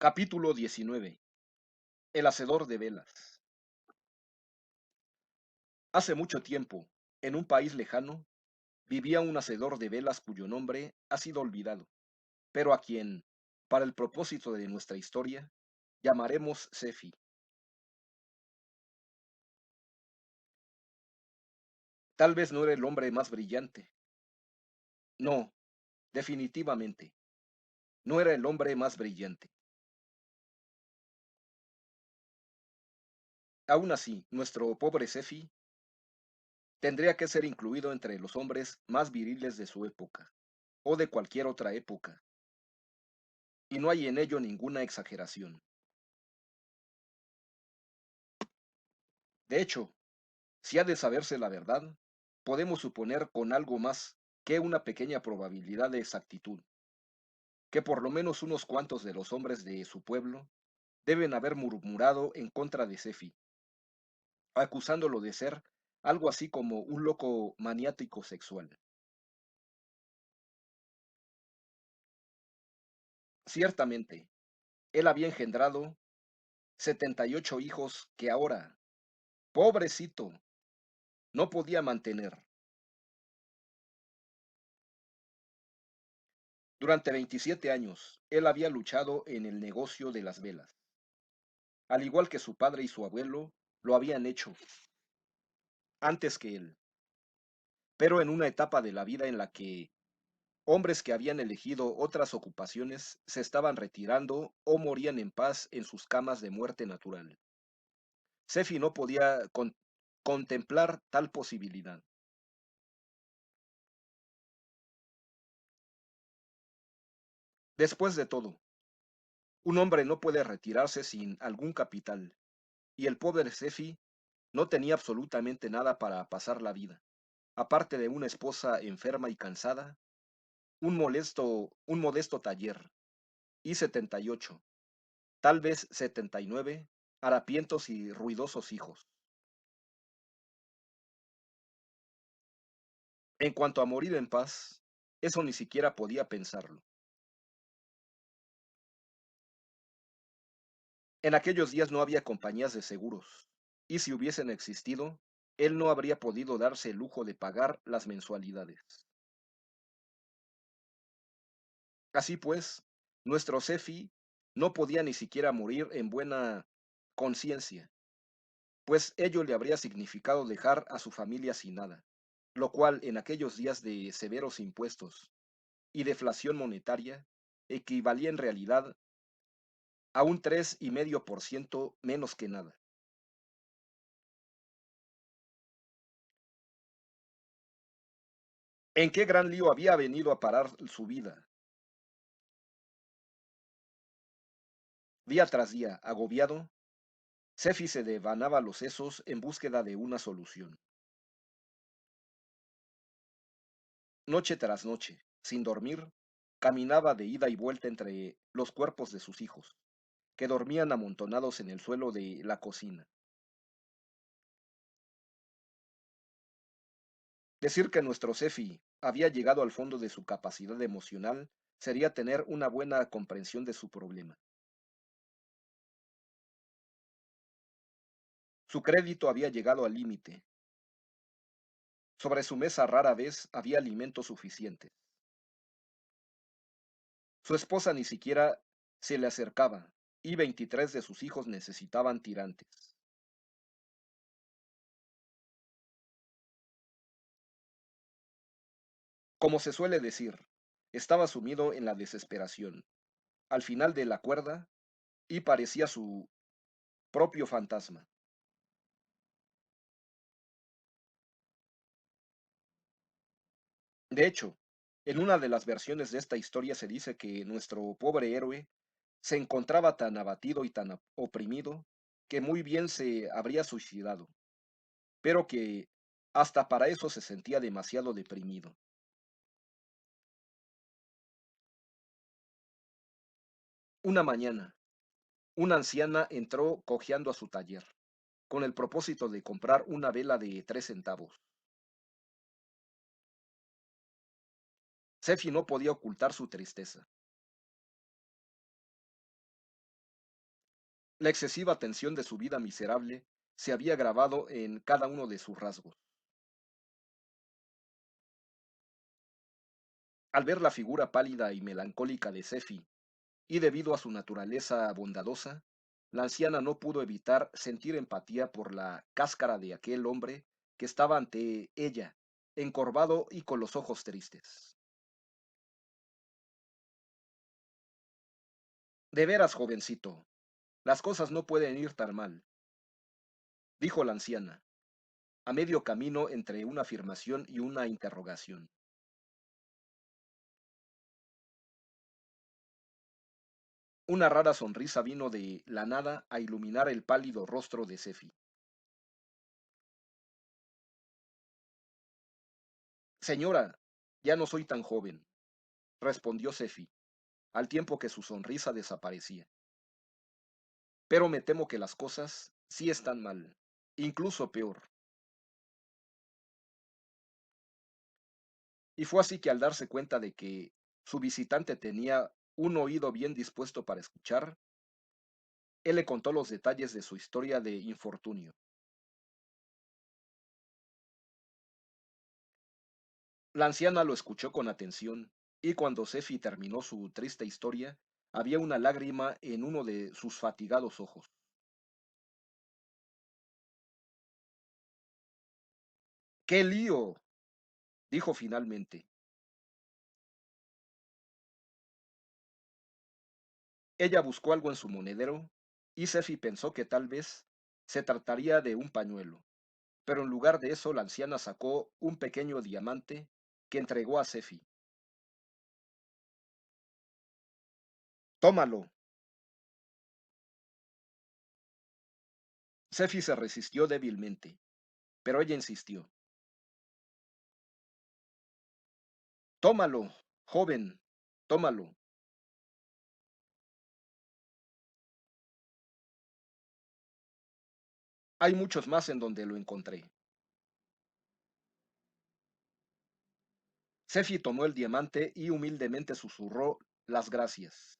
Capítulo 19. El hacedor de velas. Hace mucho tiempo, en un país lejano, vivía un hacedor de velas cuyo nombre ha sido olvidado, pero a quien, para el propósito de nuestra historia, llamaremos Sefi. Tal vez no era el hombre más brillante. No, definitivamente, no era el hombre más brillante. Aún así, nuestro pobre Sefi tendría que ser incluido entre los hombres más viriles de su época, o de cualquier otra época, y no hay en ello ninguna exageración. De hecho, si ha de saberse la verdad, podemos suponer con algo más que una pequeña probabilidad de exactitud, que por lo menos unos cuantos de los hombres de su pueblo deben haber murmurado en contra de Sefi, acusándolo de ser algo así como un loco maniático sexual. Ciertamente, él había engendrado 78 hijos que ahora, pobrecito, no podía mantener. Durante 27 años, él había luchado en el negocio de las velas, al igual que su padre y su abuelo lo habían hecho antes que él, pero en una etapa de la vida en la que hombres que habían elegido otras ocupaciones se estaban retirando o morían en paz en sus camas de muerte natural. Sefi no podía contemplar tal posibilidad. Después de todo, un hombre no puede retirarse sin algún capital, y el pobre Sefi no tenía absolutamente nada para pasar la vida, aparte de una esposa enferma y cansada, un modesto taller, y 78, tal vez 79, harapientos y ruidosos hijos. En cuanto a morir en paz, eso ni siquiera podía pensarlo. En aquellos días no había compañías de seguros, y si hubiesen existido, él no habría podido darse el lujo de pagar las mensualidades. Así pues, nuestro Cefi no podía ni siquiera morir en buena conciencia, pues ello le habría significado dejar a su familia sin nada, lo cual en aquellos días de severos impuestos y deflación monetaria equivalía en realidad a un 3,5% menos que nada. ¿En qué gran lío había venido a parar su vida? Día tras día, agobiado, Cefi se devanaba los sesos en búsqueda de una solución. Noche tras noche, sin dormir, caminaba de ida y vuelta entre los cuerpos de sus hijos, que dormían amontonados en el suelo de la cocina. Decir que nuestro Cefi había llegado al fondo de su capacidad emocional sería tener una buena comprensión de su problema. Su crédito había llegado al límite. Sobre su mesa rara vez había alimento suficiente. Su esposa ni siquiera se le acercaba, y 23 de sus hijos necesitaban tirantes. Como se suele decir, estaba sumido en la desesperación, al final de la cuerda, y parecía su propio fantasma. De hecho, en una de las versiones de esta historia se dice que nuestro pobre héroe se encontraba tan abatido y tan oprimido que muy bien se habría suicidado, pero que hasta para eso se sentía demasiado deprimido. Una mañana, una anciana entró cojeando a su taller, con el propósito de comprar una vela de 3 centavos. Sefi no podía ocultar su tristeza. La excesiva tensión de su vida miserable se había grabado en cada uno de sus rasgos. Al ver la figura pálida y melancólica de Sefi, y debido a su naturaleza bondadosa, la anciana no pudo evitar sentir empatía por la cáscara de aquel hombre que estaba ante ella, encorvado y con los ojos tristes. De veras, jovencito, las cosas no pueden ir tan mal, dijo la anciana, a medio camino entre una afirmación y una interrogación. Una rara sonrisa vino de la nada a iluminar el pálido rostro de Sefi. Señora, ya no soy tan joven, respondió Sefi, al tiempo que su sonrisa desaparecía. Pero me temo que las cosas sí están mal, incluso peor. Y fue así que al darse cuenta de que su visitante tenía un oído bien dispuesto para escuchar, él le contó los detalles de su historia de infortunio. La anciana lo escuchó con atención, y cuando Sefi terminó su triste historia, había una lágrima en uno de sus fatigados ojos. ¡Qué lío! Dijo finalmente. Ella buscó algo en su monedero, y Sefi pensó que tal vez se trataría de un pañuelo, pero en lugar de eso la anciana sacó un pequeño diamante que entregó a Sefi. Tómalo. Sefi se resistió débilmente, pero ella insistió. Tómalo, joven, tómalo. Hay muchos más en donde lo encontré. Sefi tomó el diamante y humildemente susurró las gracias.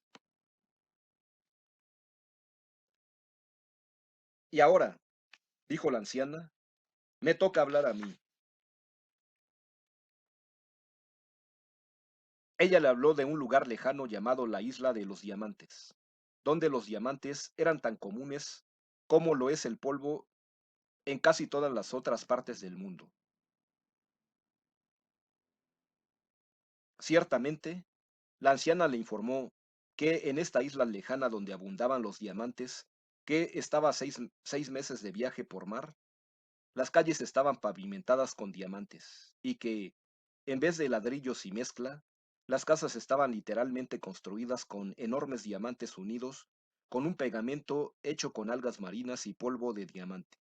Y ahora, dijo la anciana, me toca hablar a mí. Ella le habló de un lugar lejano llamado la Isla de los Diamantes, donde los diamantes eran tan comunes como lo es el polvo en casi todas las otras partes del mundo. Ciertamente, la anciana le informó que en esta isla lejana donde abundaban los diamantes, que estaba a seis meses de viaje por mar, las calles estaban pavimentadas con diamantes y que, en vez de ladrillos y mezcla, las casas estaban literalmente construidas con enormes diamantes unidos con un pegamento hecho con algas marinas y polvo de diamante.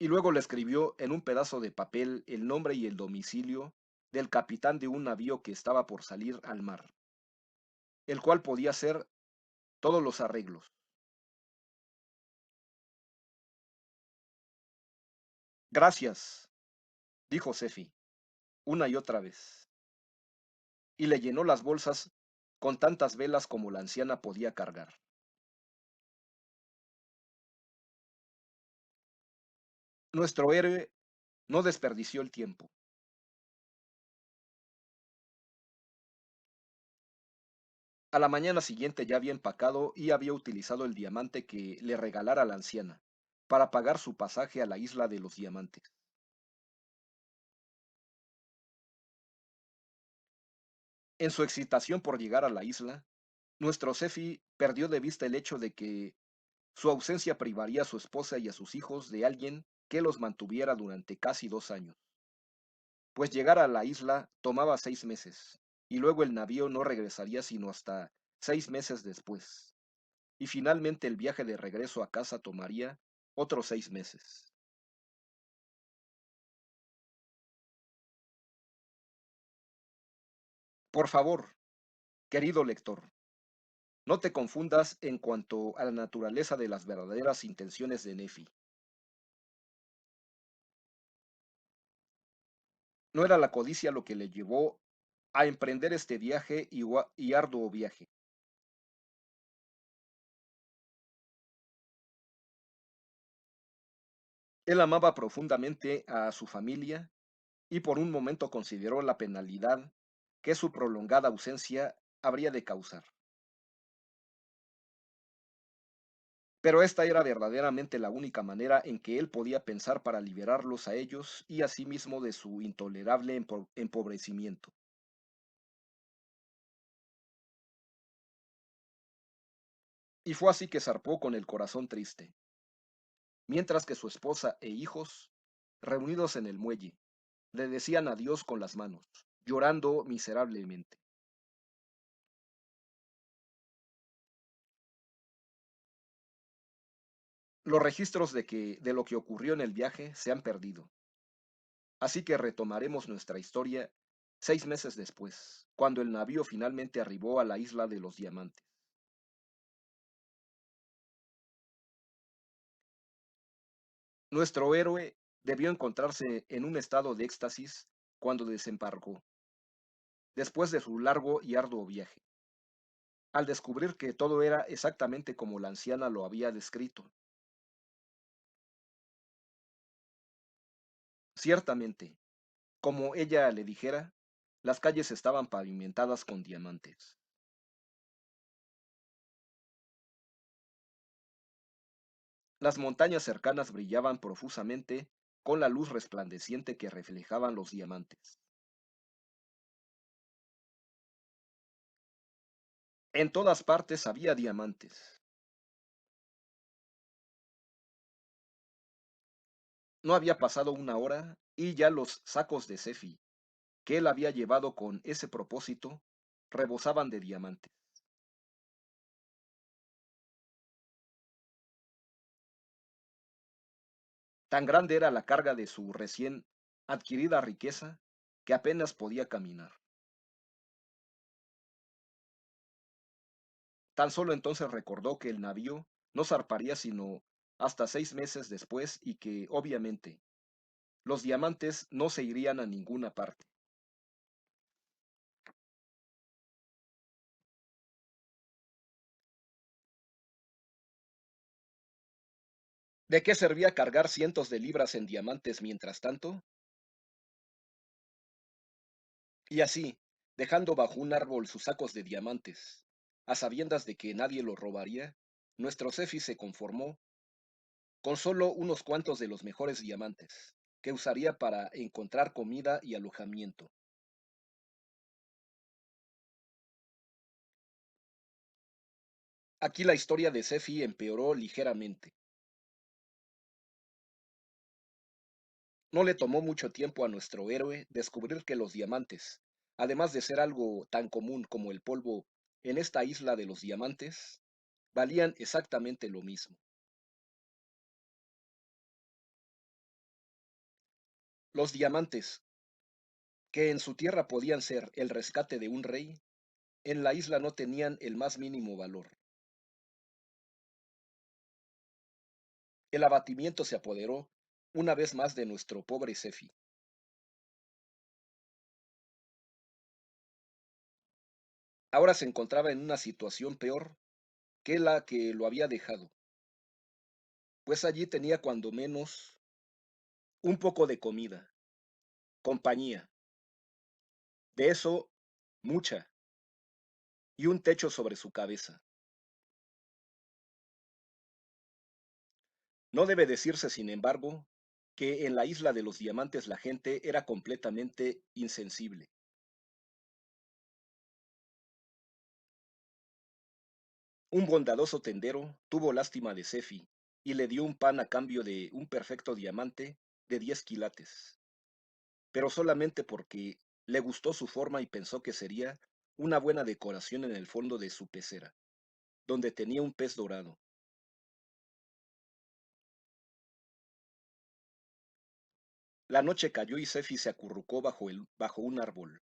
Y luego le escribió en un pedazo de papel el nombre y el domicilio del capitán de un navío que estaba por salir al mar, el cual podía hacer todos los arreglos. Gracias, dijo Sefi, una y otra vez, y le llenó las bolsas con tantas velas como la anciana podía cargar. Nuestro héroe no desperdició el tiempo. A la mañana siguiente ya había empacado y había utilizado el diamante que le regalara la anciana para pagar su pasaje a la isla de los diamantes. En su excitación por llegar a la isla, nuestro Sefi perdió de vista el hecho de que su ausencia privaría a su esposa y a sus hijos de alguien que los mantuviera durante casi 2 años, pues llegar a la isla tomaba 6 meses, y luego el navío no regresaría sino hasta 6 meses después, y finalmente el viaje de regreso a casa tomaría otros 6 meses. Por favor, querido lector, no te confundas en cuanto a la naturaleza de las verdaderas intenciones de Nefi. No era la codicia lo que le llevó a emprender este viaje y arduo viaje. Él amaba profundamente a su familia y por un momento consideró la penalidad que su prolongada ausencia habría de causar. Pero esta era verdaderamente la única manera en que él podía pensar para liberarlos a ellos y a sí mismo de su intolerable empobrecimiento. Y fue así que zarpó con el corazón triste, mientras que su esposa e hijos, reunidos en el muelle, le decían adiós con las manos, llorando miserablemente. Los registros de lo que ocurrió en el viaje se han perdido, así que retomaremos nuestra historia 6 meses después, cuando el navío finalmente arribó a la isla de los Diamantes. Nuestro héroe debió encontrarse en un estado de éxtasis cuando desembarcó, después de su largo y arduo viaje, al descubrir que todo era exactamente como la anciana lo había descrito. Ciertamente, como ella le dijera, las calles estaban pavimentadas con diamantes. Las montañas cercanas brillaban profusamente con la luz resplandeciente que reflejaban los diamantes. En todas partes había diamantes. No había pasado una hora y ya los sacos de Cefi, que él había llevado con ese propósito, rebosaban de diamantes. Tan grande era la carga de su recién adquirida riqueza que apenas podía caminar. Tan solo entonces recordó que el navío no zarparía sino hasta 6 meses después y que, obviamente, los diamantes no se irían a ninguna parte. ¿De qué servía cargar cientos de libras en diamantes mientras tanto? Y así, dejando bajo un árbol sus sacos de diamantes, a sabiendas de que nadie los robaría, nuestro Cefi se conformó con solo unos cuantos de los mejores diamantes, que usaría para encontrar comida y alojamiento. Aquí la historia de Cefi empeoró ligeramente. No le tomó mucho tiempo a nuestro héroe descubrir que los diamantes, además de ser algo tan común como el polvo en esta isla de los diamantes, valían exactamente lo mismo. Los diamantes, que en su tierra podían ser el rescate de un rey, en la isla no tenían el más mínimo valor. El abatimiento se apoderó una vez más de nuestro pobre Cefi. Ahora se encontraba en una situación peor que la que lo había dejado, pues allí tenía cuando menos un poco de comida, compañía, de eso mucha, y un techo sobre su cabeza. No debe decirse, sin embargo, que en la isla de los diamantes la gente era completamente insensible. Un bondadoso tendero tuvo lástima de Cefi y le dio un pan a cambio de un perfecto diamante de 10 quilates, pero solamente porque le gustó su forma y pensó que sería una buena decoración en el fondo de su pecera, donde tenía un pez dorado. La noche cayó y Cefi se acurrucó bajo un árbol,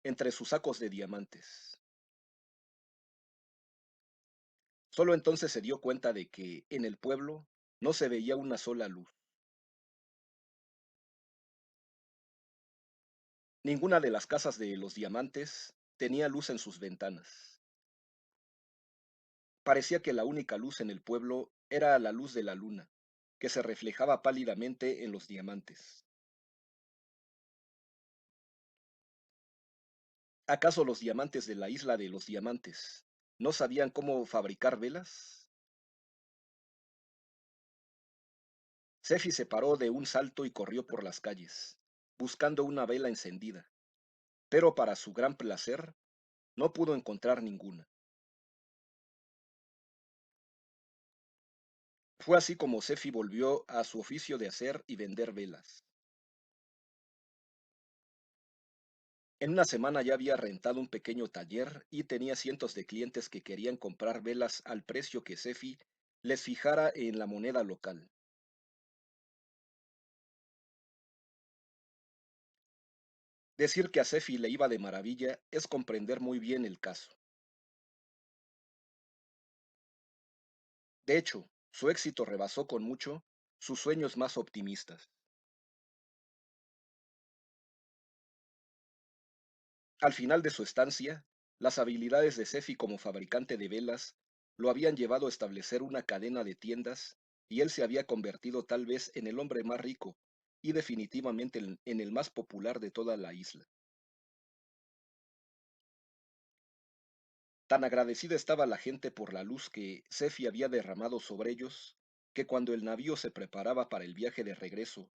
entre sus sacos de diamantes. Solo entonces se dio cuenta de que en el pueblo no se veía una sola luz. Ninguna de las casas de los diamantes tenía luz en sus ventanas. Parecía que la única luz en el pueblo era la luz de la luna, que se reflejaba pálidamente en los diamantes. ¿Acaso los diamantes de la isla de los diamantes no sabían cómo fabricar velas? Sefi se paró de un salto y corrió por las calles, buscando una vela encendida, pero para su gran placer no pudo encontrar ninguna. Fue así como Sefi volvió a su oficio de hacer y vender velas. En una semana ya había rentado un pequeño taller y tenía cientos de clientes que querían comprar velas al precio que Sefi les fijara en la moneda local. Decir que a Sefi le iba de maravilla es comprender muy bien el caso. De hecho, su éxito rebasó con mucho sus sueños más optimistas. Al final de su estancia, las habilidades de Sefi como fabricante de velas lo habían llevado a establecer una cadena de tiendas y él se había convertido tal vez en el hombre más rico y definitivamente en el más popular de toda la isla. Tan agradecida estaba la gente por la luz que Sefi había derramado sobre ellos, que cuando el navío se preparaba para el viaje de regreso,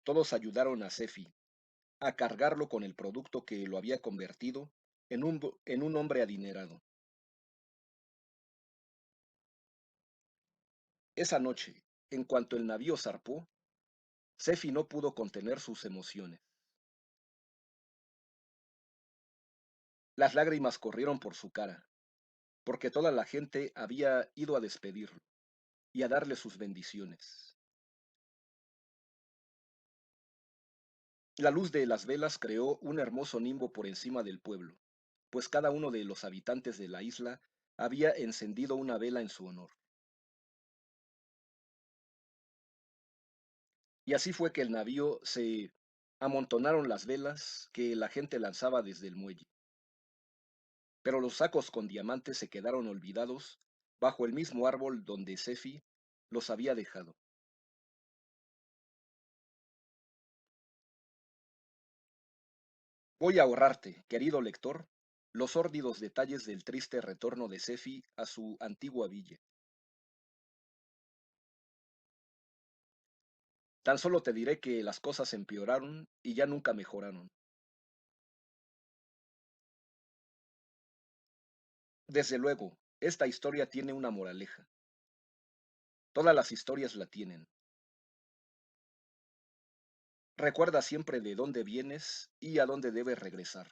todos ayudaron a Sefi a cargarlo con el producto que lo había convertido en un hombre adinerado. Esa noche, en cuanto el navío zarpó, Sefi no pudo contener sus emociones. Las lágrimas corrieron por su cara, porque toda la gente había ido a despedirlo y a darle sus bendiciones. La luz de las velas creó un hermoso nimbo por encima del pueblo, pues cada uno de los habitantes de la isla había encendido una vela en su honor. Y así fue que el navío se amontonaron las velas que la gente lanzaba desde el muelle, pero los sacos con diamantes se quedaron olvidados bajo el mismo árbol donde Sefi los había dejado. Voy a ahorrarte, querido lector, los sórdidos detalles del triste retorno de Sefi a su antigua villa. Tan solo te diré que las cosas empeoraron y ya nunca mejoraron. Desde luego, esta historia tiene una moraleja. Todas las historias la tienen. Recuerda siempre de dónde vienes y a dónde debes regresar.